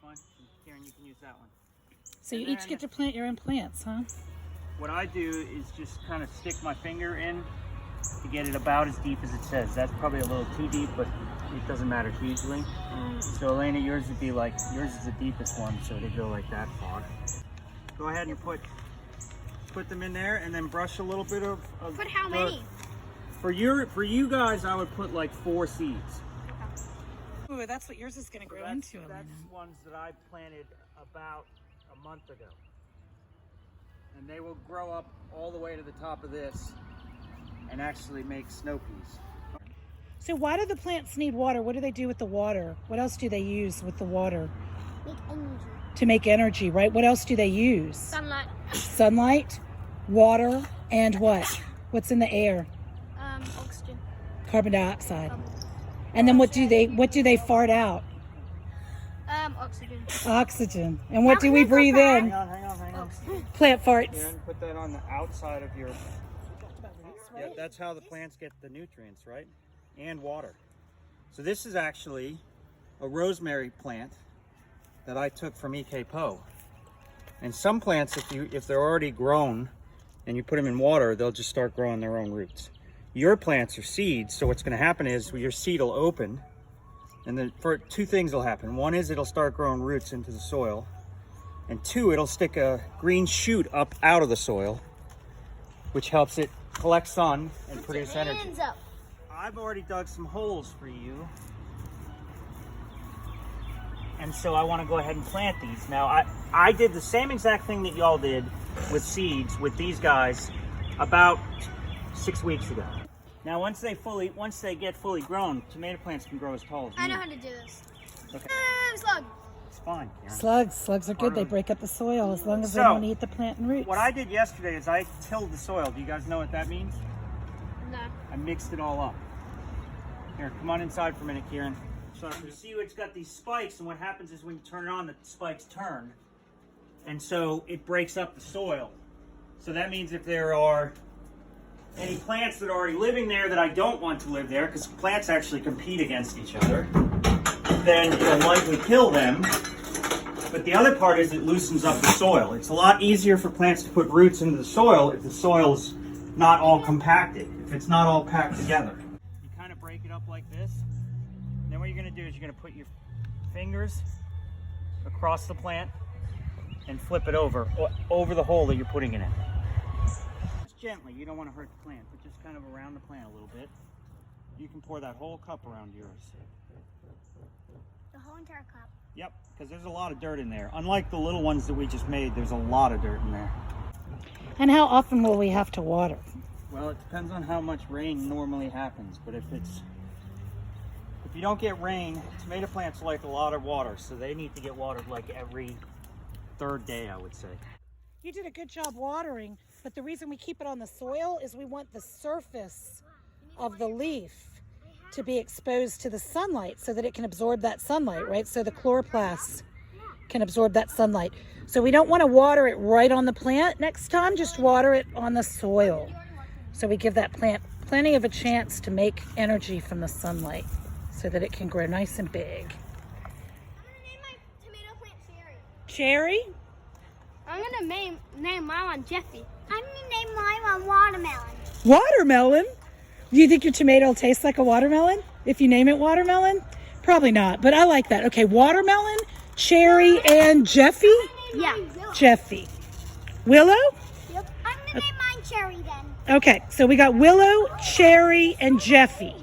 fine. Karen, you can use that one. So you each get to plant your own plants, huh? What I do is just kind of stick my finger in to get it about as deep as it says. That's probably a little too deep, but it doesn't matter hugely. So Elena, yours would be like, yours is the deepest one, so they go like that far. Go ahead and put them in there, and then brush a little bit of Put how many? For you guys, I would put like 4 seeds. Ooh, that's what yours is going to grow into. That's ones that I planted about a month ago. And they will grow up all the way to the top of this and actually make snow peas. So why do the plants need water? What do they do with the water? What else do they use with the water? Make energy. To make energy, right? What else do they use? Sunlight. Sunlight, water, and what? What's in the air? Oxygen. Carbon dioxide. And then what do they fart out? Oxygen. Oxygen. And what do we breathe in? Hang on. Plant farts. Karen, put that on the outside of your... Yeah, that's how the plants get the nutrients, right? And water. So this is actually a rosemary plant that I took from E.K. Poe. And some plants, if they're already grown and you put them in water, they'll just start growing their own roots. Your plants are seeds, so what's going to happen is your seed will open, and then two things will happen. One is it'll start growing roots into the soil, and 2, it'll stick a green shoot up out of the soil, which helps it collect sun and produce energy. Hands up. I've already dug some holes for you, and so I want to go ahead and plant these. Now, I did the same exact thing that y'all did with seeds with these guys about 6 weeks ago. Now, once they get fully grown, tomato plants can grow as tall as you. I know how to do this. Okay. Slug. It's fine, Karen. Slugs are good. They break up the soil as long as they don't eat the plant and roots. What I did yesterday is I tilled the soil. Do you guys know what that means? No. I mixed it all up. Here, come on inside for a minute, Kieran. So you see it's got these spikes, and what happens is when you turn it on, the spikes turn. And so it breaks up the soil. So that means if there are any plants that are already living there that I don't want to live there, because plants actually compete against each other, then it'll likely kill them. But the other part is it loosens up the soil. It's a lot easier for plants to put roots into the soil if the soil's not all compacted, if it's not all packed together. You kind of break it up like this. Then what you're going to do is you're going to put your fingers across the plant and flip it over the hole that you're putting it in. Just gently, you don't want to hurt the plant, but just kind of around the plant a little bit. You can pour that whole cup around yours. The whole entire cup. Yep, because there's a lot of dirt in there. Unlike the little ones that we just made, there's a lot of dirt in there. And how often will we have to water? Well, it depends on how much rain normally happens, but if you don't get rain, tomato plants like a lot of water, so they need to get watered like every 3rd day, I would say. You did a good job watering, but the reason we keep it on the soil is we want the surface of the leaf to be exposed to the sunlight so that it can absorb that sunlight, right? So the chloroplasts can absorb that sunlight. So we don't want to water it right on the plant next time, just water it on the soil. So we give that plant plenty of a chance to make energy from the sunlight so that it can grow nice and big. I'm going to name my tomato plant Cherry? Cherry. I'm going to name my one Jeffy. I'm going to name my one Watermelon. Watermelon? Do you think your tomato will taste like a watermelon if you name it watermelon? Probably not, but I like that. Okay, watermelon, cherry, and Jeffy? Yeah. Jeffy. Willow? Yep. I'm going to name mine Cherry then. Okay, so we got Willow, Cherry, and Jeffy.